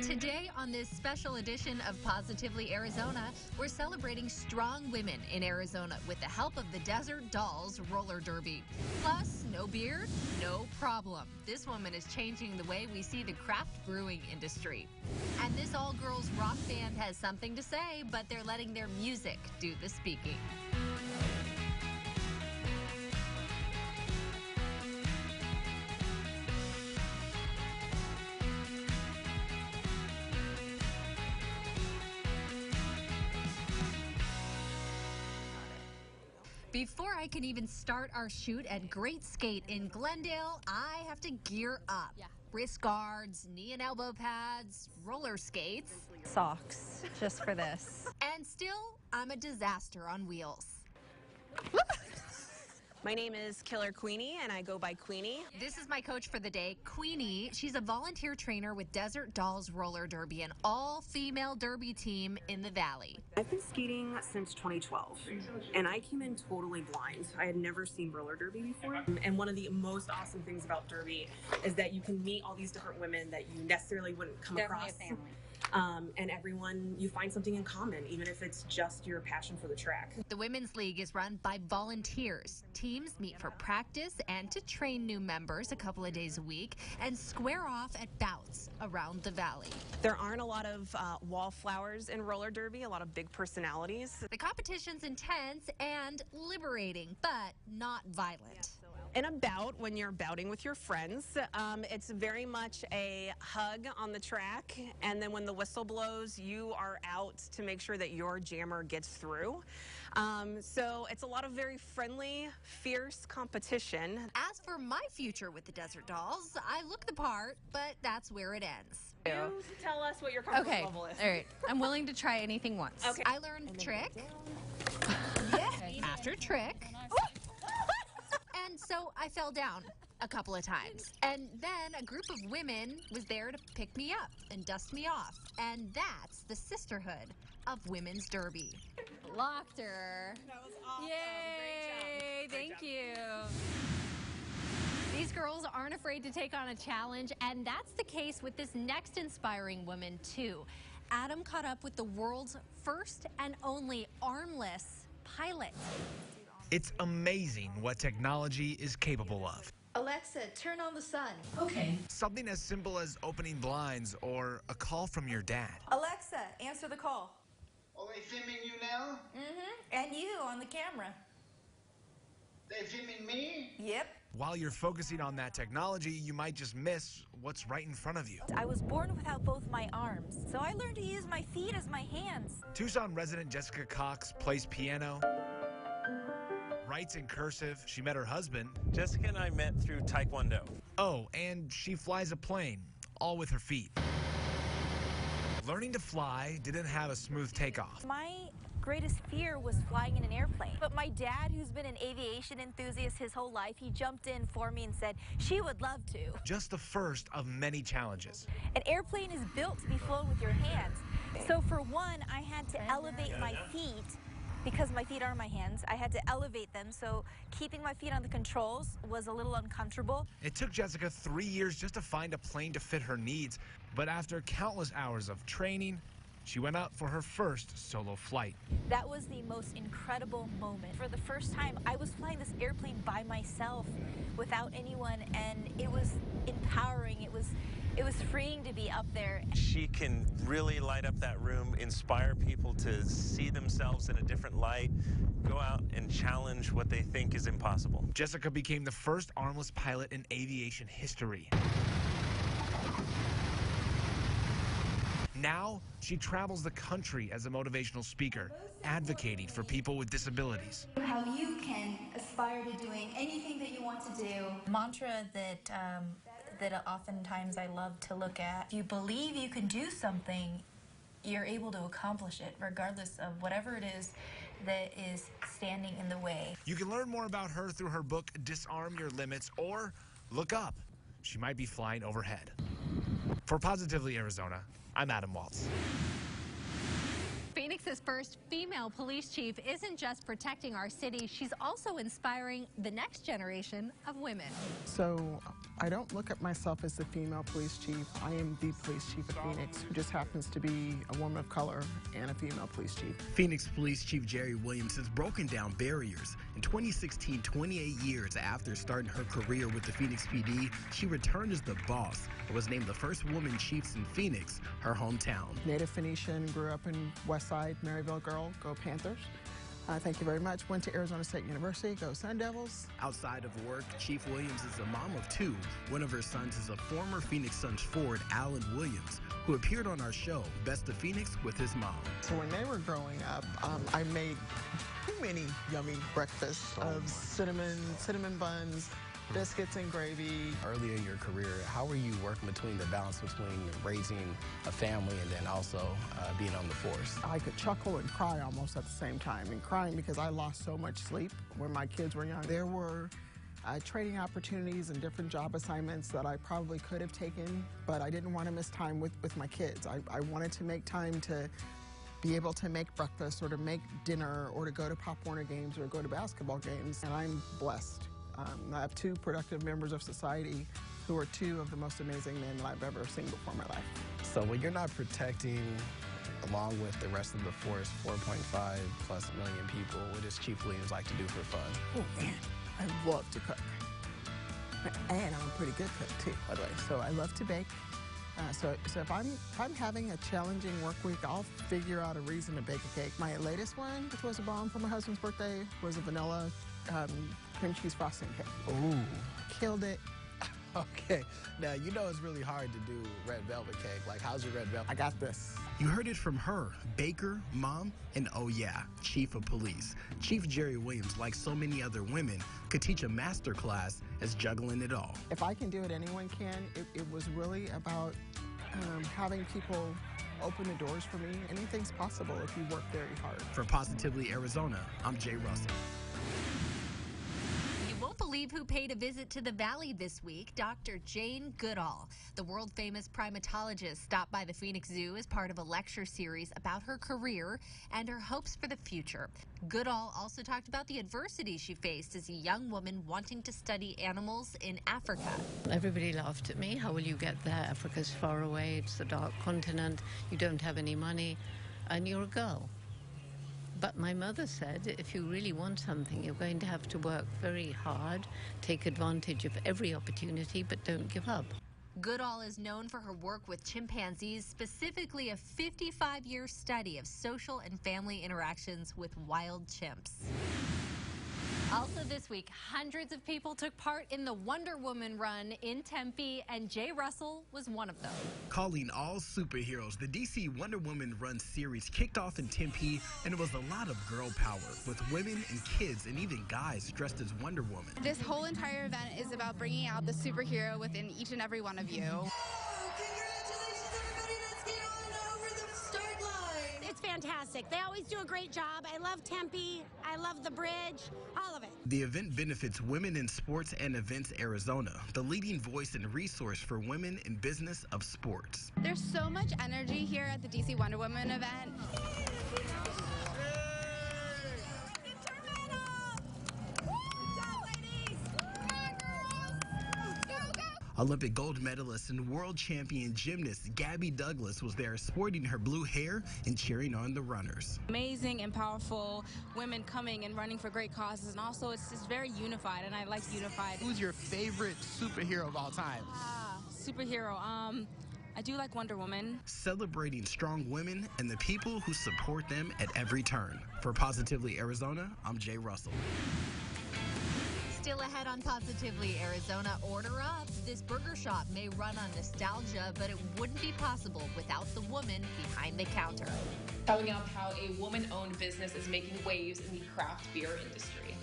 Today on this special edition of Positively Arizona, we're celebrating strong women in Arizona with the help of the Desert Dolls roller derby. Plus, no beer, no problem. This woman is changing the way we see the craft brewing industry. And this all-girls rock band has something to say, but they're letting their music do the speaking. Before I can even start our shoot at Great Skate in Glendale, I have to gear up. Wrist guards, knee and elbow pads, roller skates. Socks, just for this. And still, I'm a disaster on wheels. My name is Killer Queenie, and I go by Queenie. This is my coach for the day, Queenie. She's a volunteer trainer with Desert Dolls Roller Derby, an all-female derby team in the Valley. I've been skating since 2012, and I came in totally blind. I had never seen roller derby before. And one of the most awesome things about derby is that you can meet all these different women that you necessarily wouldn't come across. And everyone, you find something in common, even if it's just your passion for the track. The Women's League is run by volunteers. Teams meet for practice and to train new members a couple of days a week and square off at bouts around the valley. There aren't a lot of wallflowers in roller derby, a lot of big personalities. The competition's intense and liberating, but not violent. In a bout, when you're bouting with your friends, it's very much a hug on the track, and then when the whistle blows, you are out to make sure that your jammer gets through. So it's a lot of very friendly, fierce competition. As for my future with the Desert Dolls, I look the part, but that's where it ends. You tell us what your comfort level is. All right. I'm willing to try anything once. Okay. I learned trick after trick. And so I fell down a couple of times. And then a group of women was there to pick me up and dust me off. And that's the sisterhood of women's derby. Locked her. That was awesome. Yay! Great Thank you. These girls aren't afraid to take on a challenge, and that's the case with this next inspiring woman, too. Adam caught up with the world's first and only armless pilot. It's amazing what technology is capable of. Alexa, turn on the sun. Okay. Something as simple as opening blinds or a call from your dad. Alexa, answer the call. Are they filming you now? And you on the camera. They filming me? Yep. While you're focusing on that technology, you might just miss what's right in front of you. I was born without both my arms, so I learned to use my feet as my hands. Tucson resident Jessica Cox plays piano, writes in cursive. She met her husband. Jessica and I met through Taekwondo. Oh, and she flies a plane, all with her feet. Learning to fly didn't have a smooth takeoff. My greatest fear was flying in an airplane. But my dad, who's been an aviation enthusiast his whole life, he jumped in for me and said she would love to. Just the first of many challenges. An airplane is built to be flown with your hands. So for one, I had to elevate my feet. Because my feet are my hands, I had to elevate them, so keeping my feet on the controls was a little uncomfortable. It took Jessica 3 years just to find a plane to fit her needs, but after countless hours of training, she went out for her first solo flight. That was the most incredible moment. For the first time, I was flying this airplane by myself without anyone, and it was empowering. It was freeing to be up there. She can really light up that room, inspire people to see themselves in a different light, go out and challenge what they think is impossible. Jessica became the first armless pilot in aviation history. Now, she travels the country as a motivational speaker, advocating for people with disabilities. How you can aspire to doing anything that you want to do. Mantra that oftentimes I love to look at. If you believe you can do something, you're able to accomplish it, regardless of whatever it is that is standing in the way. You can learn more about her through her book, Disarm Your Limits, or look up. She might be flying overhead. For Positively Arizona, I'm Adam Waltz. Phoenix Phoenix's first female police chief isn't just protecting our city, she's also inspiring the next generation of women. So I don't look at myself as the female police chief. I am the police chief of Phoenix, who just happens to be a woman of color and a female police chief. Phoenix Police Chief Jerry Williams has broken down barriers. In 2016, 28 years after starting her career with the Phoenix PD, she returned as the boss and was named the first woman chief in Phoenix, her hometown. Native Phoenician, grew up in West Side, Maryville girl, go Panthers. Thank you very much. Went to Arizona State University, go Sun Devils. Outside of work, Chief Williams is a mom of two. One of her sons is a former Phoenix Suns forward, Alan Williams, who appeared on our show, Best of Phoenix, with his mom. So when they were growing up, I made too many yummy breakfasts of cinnamon buns, biscuits and gravy. Earlier in your career, how were you working between the balance between raising a family and then also being on the force? I could chuckle and cry almost at the same time. And crying because I lost so much sleep when my kids were young. There were training opportunities and different job assignments that I probably could have taken, but I didn't want to miss time with my kids. I wanted to make time to be able to make breakfast or to make dinner or to go to Pop Warner games or go to basketball games, and I'm blessed. I have two productive members of society who are two of the most amazing men that I've ever seen before in my life. So when you're not protecting, along with the rest of the force, 4.5+ million people, what does Chief Williams like to do for fun? Oh man, I love to cook. And I'm a pretty good cook too, by the way. So I love to bake. So if I'm having a challenging work week, I'll figure out a reason to bake a cake. My latest one, which was a bomb for my husband's birthday, was a vanilla cream cheese frosting cake. Ooh. Killed it. Okay. Now, you know it's really hard to do red velvet cake. Like, how's your red velvet? I got this. You heard it from her, baker, mom, and oh yeah, chief of police. Chief Jerry Williams, like so many other women, could teach a master class as juggling it all. If I can do it, anyone can. It was really about having people open the doors for me. Anything's possible if you work very hard. For Positively Arizona, I'm Jay Russell. Won't believe who paid a visit to the Valley this week. Dr. Jane Goodall, the world-famous primatologist, stopped by the Phoenix Zoo as part of a lecture series about her career and her hopes for the future. Goodall also talked about the adversity she faced as a young woman wanting to study animals in Africa. Everybody laughed at me. How will you get there? Africa's far away. It's the dark continent. You don't have any money, and you're a girl. But my mother said, if you really want something, you're going to have to work very hard, take advantage of every opportunity, but don't give up. Goodall is known for her work with chimpanzees, specifically a 55-year study of social and family interactions with wild chimps. Also this week, hundreds of people took part in the Wonder Woman run in Tempe, and Jay Russell was one of them. Calling all superheroes, the DC Wonder Woman Run series kicked off in Tempe, and it was a lot of girl power, with women and kids and even guys dressed as Wonder Woman. This whole entire event is about bringing out the superhero within each and every one of you. It's fantastic. They always do a great job. I love Tempe. I love the bridge. All of it. The event benefits Women in Sports and Events Arizona, the leading voice and resource for women in business of sports. There's so much energy here at the DC Wonder Woman event. Olympic gold medalist and world champion gymnast Gabby Douglas was there sporting her blue hair and cheering on the runners. Amazing and powerful women coming and running for great causes, and also it's just very unified, and I like unified. Who's your favorite superhero of all time? Superhero, I do like Wonder Woman. Celebrating strong women and the people who support them at every turn. For Positively Arizona, I'm Jay Russell. Still ahead on Positively Arizona, order up. This burger shop may run on nostalgia, but it wouldn't be possible without the woman behind the counter. Telling out how a woman-owned business is making waves in the craft beer industry.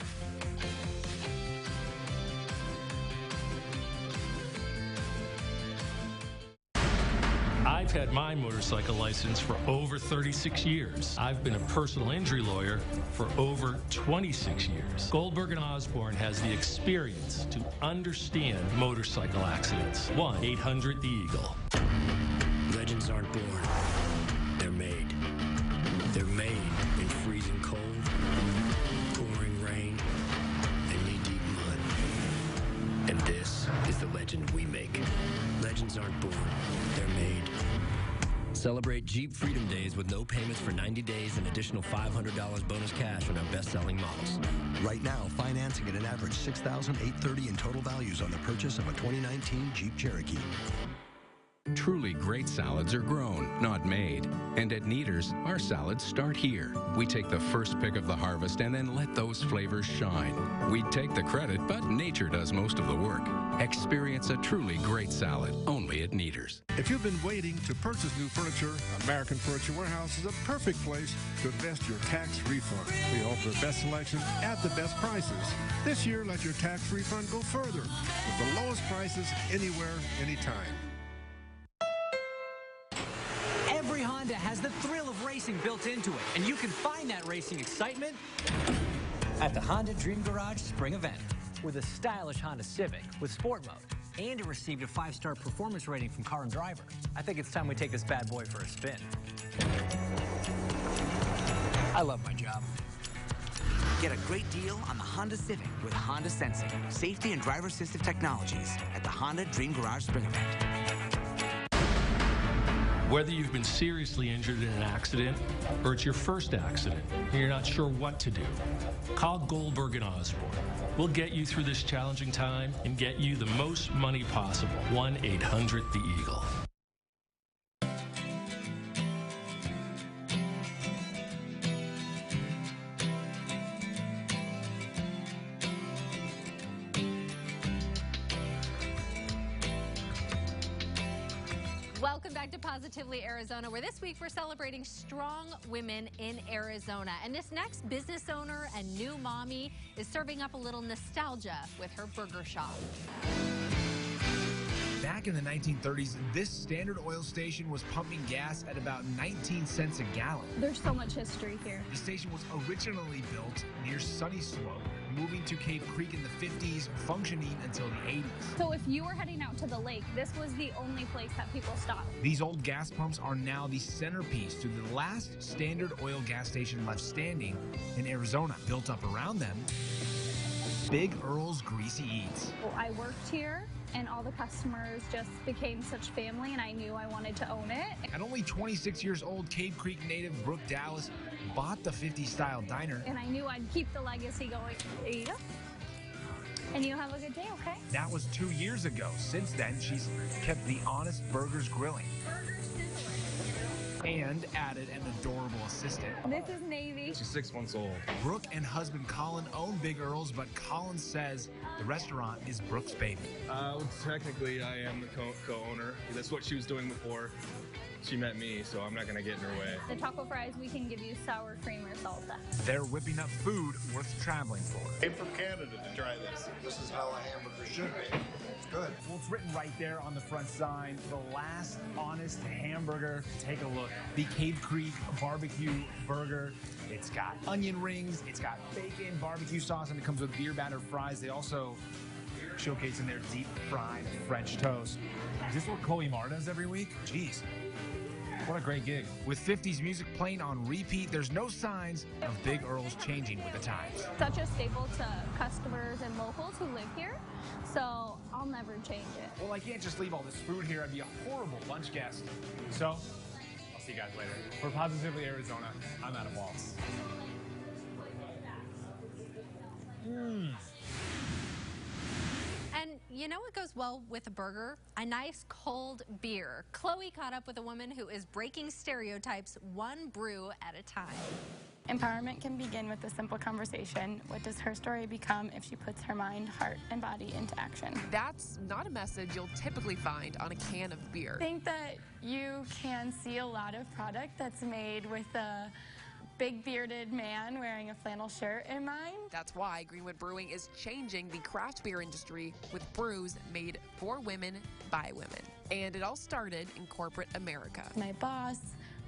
I've had my motorcycle license for over 36 years. I've been a personal injury lawyer for over 26 years. Goldberg & Osborne has the experience to understand motorcycle accidents. 1-800-EAGLE. Legends aren't born. They're made. They're made the legend we make. Legends aren't born, they're made. Celebrate Jeep Freedom Days with no payments for 90 days and additional $500 bonus cash on our best-selling models. Right now, financing at an average $6,830 in total values on the purchase of a 2019 Jeep Cherokee. Truly great salads are grown, not made. And at Kneaders, our salads start here. We take the first pick of the harvest and then let those flavors shine. We take the credit, but nature does most of the work. Experience a truly great salad, only at Kneaders. If you've been waiting to purchase new furniture, American Furniture Warehouse is a perfect place to invest your tax refund. We offer the best selection at the best prices. This year, let your tax refund go further with the lowest prices anywhere, anytime. Every Honda has the thrill of racing built into it, and you can find that racing excitement at the Honda Dream Garage Spring Event. With a stylish Honda Civic with Sport Mode, and it received a 5-star performance rating from Car and Driver. I think it's time we take this bad boy for a spin. I love my job. Get a great deal on the Honda Civic with Honda Sensing, safety and driver-assistive technologies at the Honda Dream Garage Spring Event. Whether you've been seriously injured in an accident or it's your first accident and you're not sure what to do, call Goldberg & Osborne. We'll get you through this challenging time and get you the most money possible. 1-800-THE-EAGLE. Welcome back to Positively Arizona, where this week we're celebrating strong women in Arizona. And this next business owner and new mommy is serving up a little nostalgia with her burger shop. Back in the 1930s, this Standard Oil station was pumping gas at about 19 cents a gallon. There's so much history here. The station was originally built near Sunny Slope, moving to Cave Creek in the 50s, functioning until the 80s. So if you were heading out to the lake, this was the only place that people stopped. These old gas pumps are now the centerpiece to the last Standard Oil gas station left standing in Arizona. Built up around them, Big Earls Greasy Eats. Well, I worked here, and all the customers just became such family, and I knew I wanted to own it. At only 26 years old, Cave Creek native Brooke Dallas bought the 50s-style diner. And I knew I'd keep the legacy going. There you go. And you have a good day, okay? That was 2 years ago. Since then, she's kept the Honest Burgers grilling and added an adorable assistant. This is Navy. She's 6 months old. Brooke and husband Colin own Big Earls, but Colin says the restaurant is Brooke's baby. Technically, I am the co-owner. That's what she was doing before she met me, so I'm not going to get in her way. The taco fries, we can give you sour cream or salsa. They're whipping up food worth traveling for. Came from Canada to try this. This is how a hamburger should be. It's good. Well, it's written right there on the front sign, the last honest hamburger. Take a look. The Cave Creek barbecue burger. It's got onion rings, it's got bacon, barbecue sauce, and it comes with beer batter fries. They also showcase in their deep fried French toast. Is this what Chloe Mar does every week? Jeez. What a great gig. With 50s music playing on repeat, there's no signs of Big Earls changing with the times. Such a staple to customers and locals who live here, so I'll never change it. Well, I can't just leave all this food here. I'd be a horrible lunch guest. So, I'll see you guys later. For Positively Arizona, I'm Adam Waltz. And you know what goes well with a burger? A nice cold beer. Chloe caught up with a woman who is breaking stereotypes one brew at a time. Empowerment can begin with a simple conversation. What does her story become if she puts her mind, heart, and body into action? That's not a message you'll typically find on a can of beer. I think that you can see a lot of product that's made with a big bearded man wearing a flannel shirt in mind. That's why Greenwood Brewing is changing the craft beer industry with brews made for women by women. And it all started in corporate America. My boss,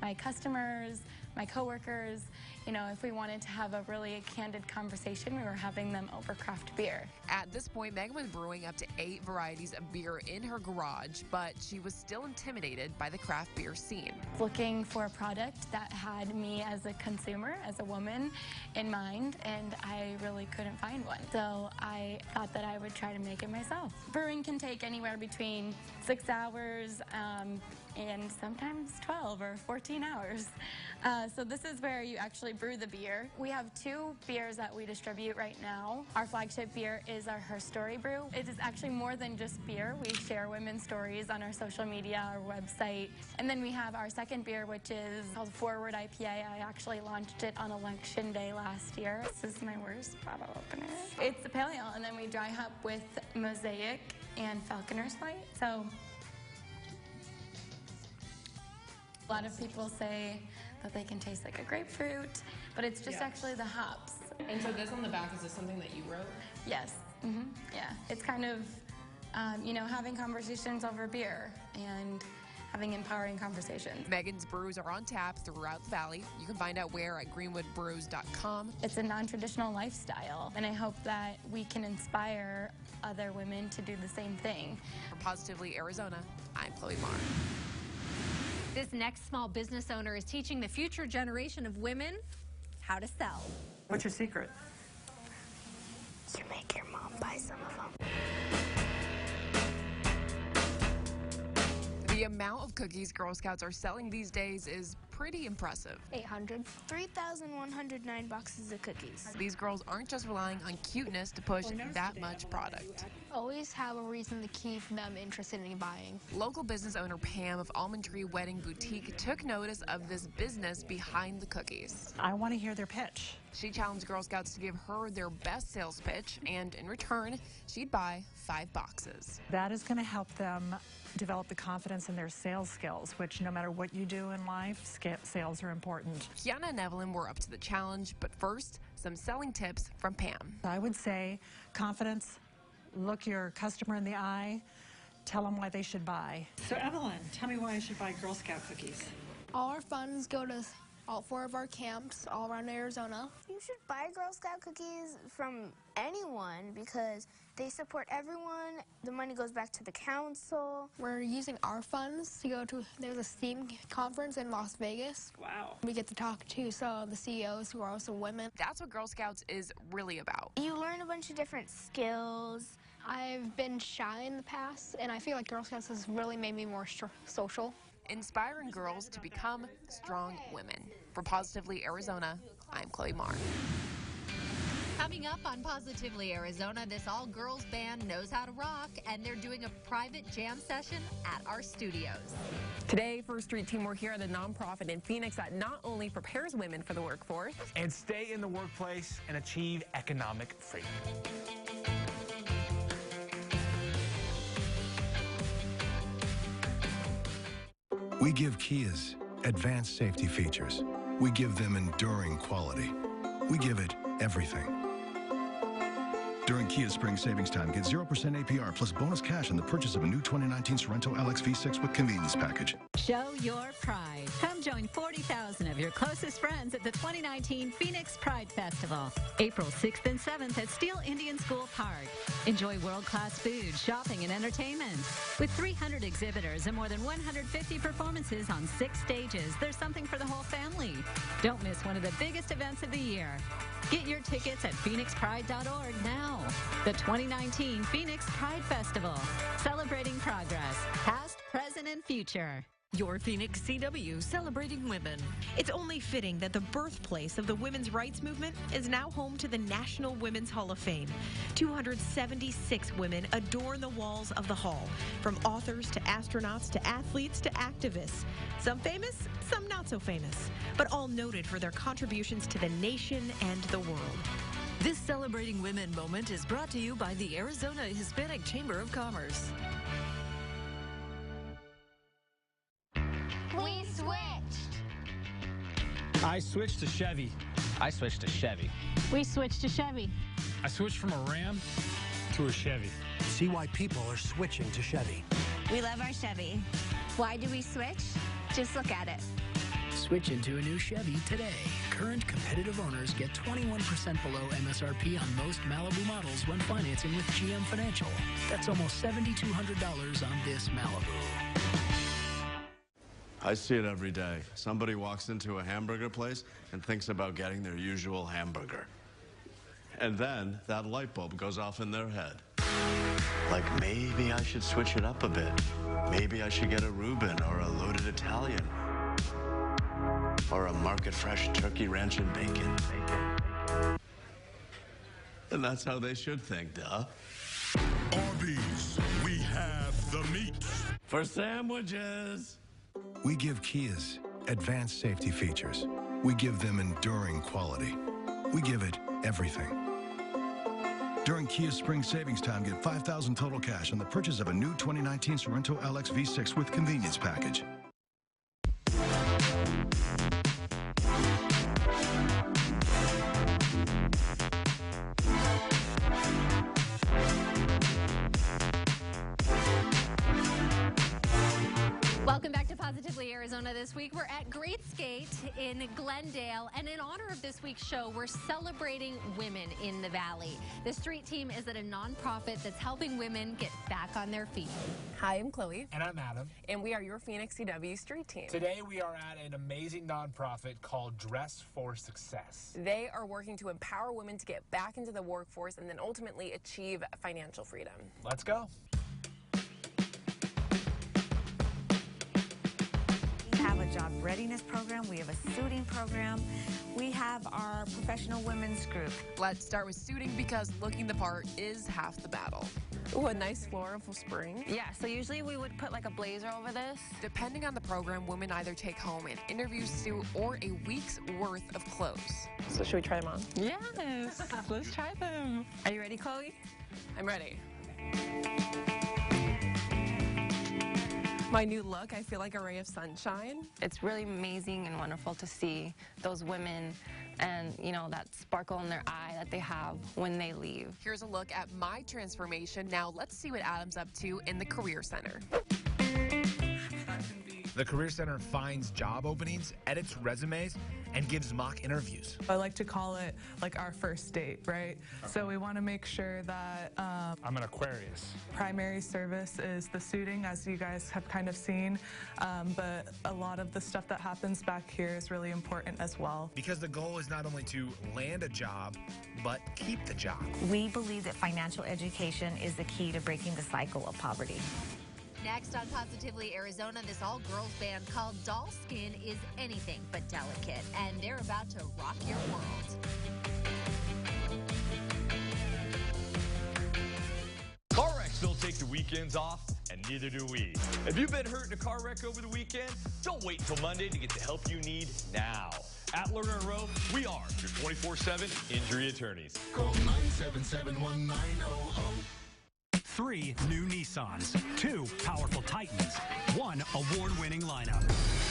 my customers, my coworkers, you know, if we wanted to have a really candid conversation, we were having them over craft beer. At this point, Megan was brewing up to 8 varieties of beer in her garage, but she was still intimidated by the craft beer scene. Looking for a product that had me as a consumer, as a woman, in mind, and I really couldn't find one. So I thought that I would try to make it myself. Brewing can take anywhere between 6 hours and sometimes 12 or 14 hours. So this is where you actually brew the beer. We have 2 beers that we distribute right now. Our flagship beer is our Her Story brew. It is actually more than just beer. We share women's stories on our social media, our website. And then we have our second beer, which is called Forward IPA. I actually launched it on Election Day last year. This is my worst bottle opener. It's a pale ale, and then we dry hop with Mosaic and Falconer's Light. So a lot of people say that they can taste like a grapefruit, but it's just actually the hops. And so this on the back, is this something that you wrote? Yes. Yeah. It's kind of, you know, having conversations over beer and having empowering conversations. Megan's brews are on tap throughout the valley. You can find out where at greenwoodbrews.com. It's a non-traditional lifestyle, and I hope that we can inspire other women to do the same thing. From Positively Arizona, I'm Chloe Marr. This next small business owner is teaching the future generation of women how to sell. What's your secret? You make your mom buy some of them. The amount of cookies Girl Scouts are selling these days is pretty impressive. 800. 3,109 boxes of cookies. These girls aren't just relying on cuteness to push that much product. Always have a reason to keep them interested in buying. Local business owner Pam of Almond Tree Wedding Boutique took notice of this business behind the cookies. I want to hear their pitch. She challenged Girl Scouts to give her their best sales pitch, and in return, she'd buy 5 boxes. That is going to help them develop the confidence in their sales skills, which no matter what you do in life, sales are important. Kiana and Evelyn were up to the challenge, but first, some selling tips from Pam. I would say confidence, look your customer in the eye, tell them why they should buy. So Evelyn, tell me why I should buy Girl Scout cookies. All our funds go to all 4 of our camps all around Arizona. You should buy Girl Scout cookies from anyone because they support everyone. The money goes back to the council. We're using our funds to go to, there's a STEAM conference in Las Vegas. Wow. We get to talk to some of the CEOs who are also women. That's what Girl Scouts is really about. You learn a bunch of different skills. I've been shy in the past, and I feel like Girl Scouts has really made me more social. Inspiring girls to become strong women. For Positively Arizona, I'm Chloe Marr. Coming up on Positively Arizona, this all-girls band knows how to rock, and they're doing a private jam session at our studios. Today, First Street Team, we're here at a nonprofit in Phoenix that not only prepares women for the workforce, and stay in the workplace and achieve economic freedom. We give Kias advanced safety features. We give them enduring quality. We give it everything. During Kia Spring Savings Time, get 0% APR plus bonus cash on the purchase of a new 2019 Sorrento LX V6 with convenience package. Show your pride. Come join 40,000 of your closest friends at the 2019 Phoenix Pride Festival, April 6th and 7th at Steel Indian School Park. Enjoy world-class food, shopping, and entertainment. With 300 exhibitors and more than 150 performances on 6 stages, there's something for the whole family. Don't miss one of the biggest events of the year. Get your tickets at phoenixpride.org now. The 2019 Phoenix Pride Festival, celebrating progress, past, present, and future. Your Phoenix CW, celebrating women. It's only fitting that the birthplace of the women's rights movement is now home to the National Women's Hall of Fame. 276 women adorn the walls of the hall, from authors to astronauts to athletes to activists. Some famous, some not so famous, but all noted for their contributions to the nation and the world. This Celebrating Women moment is brought to you by the Arizona Hispanic Chamber of Commerce. We switched. I switched to Chevy. I switched to Chevy. We switched to Chevy. I switched from a Ram to a Chevy. See why people are switching to Chevy. We love our Chevy. Why do we switch? Just look at it. Switch into a new Chevy today. Current competitive owners get 21% below MSRP on most Malibu models when financing with GM Financial. That's almost $7,200 on this Malibu. I see it every day. Somebody walks into a hamburger place and thinks about getting their usual hamburger. And then that light bulb goes off in their head. Like, maybe I should switch it up a bit. Maybe I should get a Reuben or a loaded Italian. Or a market fresh turkey ranch and bacon. And that's how they should think, duh. Arby's, we have the meat. For sandwiches. We give Kias advanced safety features. We give them enduring quality. We give it everything. During Kia Spring Savings Time, get $5,000 total cash on the purchase of a new 2019 Sorento LX V6 with convenience package. Welcome back to Positively Arizona this week. We're at Great Skate in Glendale, and in honor of this week's show, we're celebrating women in the Valley. The street team is at a nonprofit that's helping women get back on their feet. Hi, I'm Chloe. And I'm Adam. And we are your Phoenix CW street team. Today we are at an amazing nonprofit called Dress for Success. They are working to empower women to get back into the workforce and then ultimately achieve financial freedom. Let's go. We have a job readiness program. We have a suiting program. We have our professional women's group. Let's start with suiting because looking the part is half the battle. Ooh, a nice floral spring. Yeah, so usually we would put like a blazer over this. Depending on the program, women either take home an interview suit or a week's worth of clothes. So should we try them on? Yes, let's try them. Are you ready, Chloe? I'm ready. My new look, I feel like a ray of sunshine. It's really amazing and wonderful to see those women and, you know, that sparkle in their eye that they have when they leave. Here's a look at my transformation. Now let's see what Adam's up to in the Career Center. The Career Center finds job openings, edits resumes, and gives mock interviews. I like to call it like our first date, right? So we want to make sure that I'm an Aquarius. Primary service is the suiting, as you guys have kind of seen, but a lot of the stuff that happens back here is really important as well. Because the goal is not only to land a job, but keep the job. We believe that financial education is the key to breaking the cycle of poverty. Next on Positively Arizona, this all-girls band called Doll Skin is anything but delicate, and they're about to rock your world. Car wrecks don't take the weekends off, and neither do we. If you've been hurt in a car wreck over the weekend, don't wait until Monday to get the help you need now. At Lerner & Rowe, we are your 24/7 injury attorneys. Call 977-1900. 3 new Nissans, 2 powerful Titans, 1 award-winning lineup.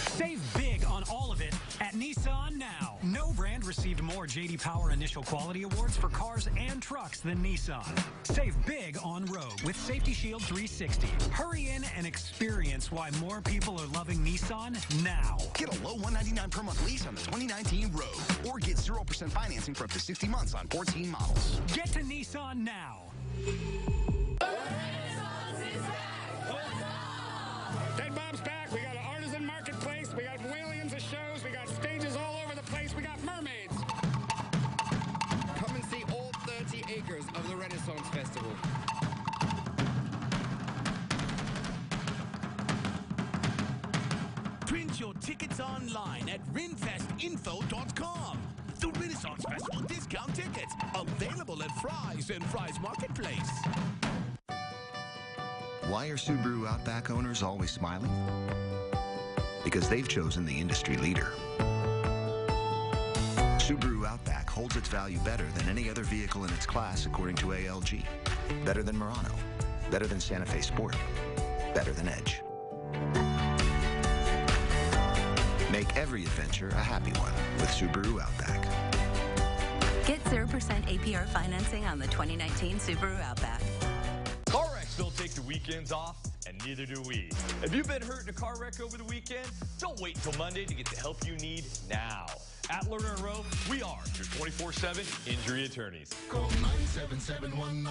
Save big on all of it at Nissan now. No brand received more J.D. Power Initial Quality Awards for cars and trucks than Nissan. Save big on Rogue with Safety Shield 360. Hurry in and experience why more people are loving Nissan now. Get a low $199 per month lease on the 2019 Rogue, or get 0% financing for up to 60 months on 14 models. Get to Nissan now. Dead Bob's back. We got an artisan marketplace. We got millions of shows. We got stages all over the place. We got mermaids. Come and see all 30 acres of the Renaissance Festival. Print your tickets online at rinfestinfo.com. The Renaissance Festival discount tickets available at Fry's and Fry's Marketplace. Why are Subaru Outback owners always smiling? Because they've chosen the industry leader. Subaru Outback holds its value better than any other vehicle in its class according to ALG. Better than Murano. Better than Santa Fe Sport. Better than Edge. Make every adventure a happy one with Subaru Outback. Get 0% APR financing on the 2019 Subaru Outback. Car wrecks don't take the weekends off, and and neither do we. If you've been hurt in a car wreck over the weekend, don't wait until Monday to get the help you need now. At Lerner & Rowe, we are your 24/7 injury attorneys. Call 977-1900.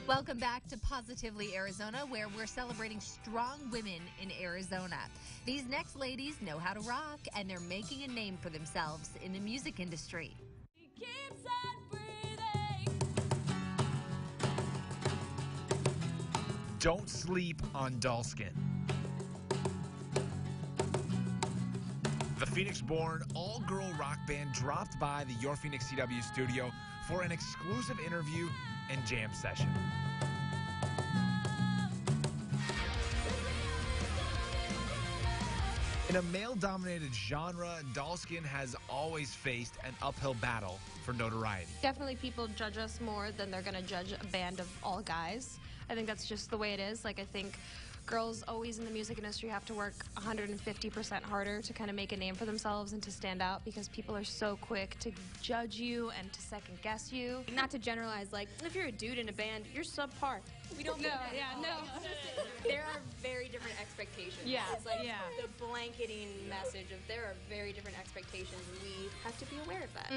Welcome back to Positively Arizona, where we're celebrating strong women in Arizona. These next ladies know how to rock, and they're making a name for themselves in the music industry. Don't sleep on Dalskin. The Phoenix-born all-girl rock band dropped by the Your Phoenix CW studio for an exclusive interview and jam session. In a male-dominated genre, Dalskin has always faced an uphill battle for notoriety. Definitely people judge us more than they're going to judge a band of all guys. I think that's just the way it is. Like, I think girls always in the music industry have to work 150% harder to kind of make a name for themselves and to stand out, because people are so quick to judge you and to second guess you. Not to generalize, like, if you're a dude in a band, you're subpar. We don't No, mean that yeah, at all. no. It's just, there are very different expectations. Yeah, It's like yeah. the blanketing message of there are very different expectations, and we have to be aware of that.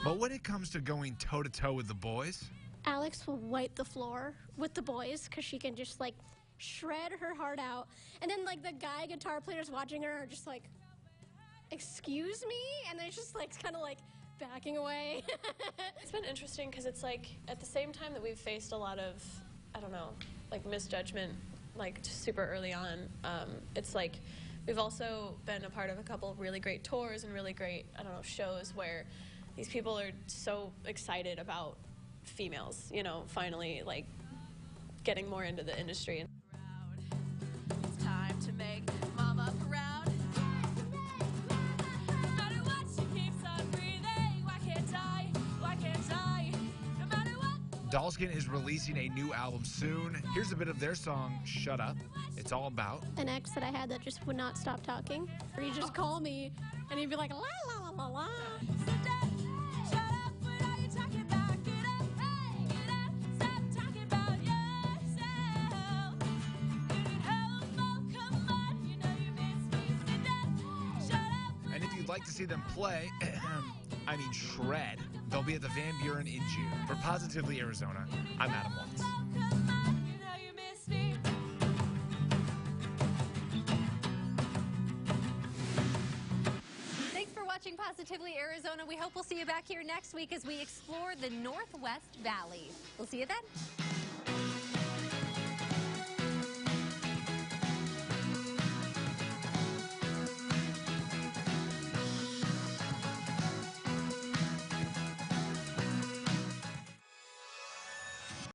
But when it comes to going toe-to-toe with the boys, Alex will wipe the floor with the boys because she can just, like, shred her heart out. And then, like, the guy guitar players watching her are just like, excuse me? And then it's just, like, kind of, like, backing away. It's been interesting because it's, like, at the same time that we've faced a lot of, I don't know, like, misjudgment, like, just super early on, it's, like, we've also been a part of a couple of really great tours and really great, I don't know, shows where these people are so excited about females, you know, finally, like, getting more into the industry. It's time to make mama proud. No matter what, she keeps on breathing. Why can't I? Why can't I? No matter what. Dalskin is releasing a new album soon. Here's a bit of their song, Shut Up. It's all about An ex that I had that just would not stop talking. Or he'd just call me, and he'd be like, la, la, la, la, la. like to see them play, shred, they'll be at the Van Buren in June. For Positively Arizona, I'm Adam Waltz. Thanks for watching Positively Arizona. We hope we'll see you back here next week as we explore the Northwest Valley. We'll see you then.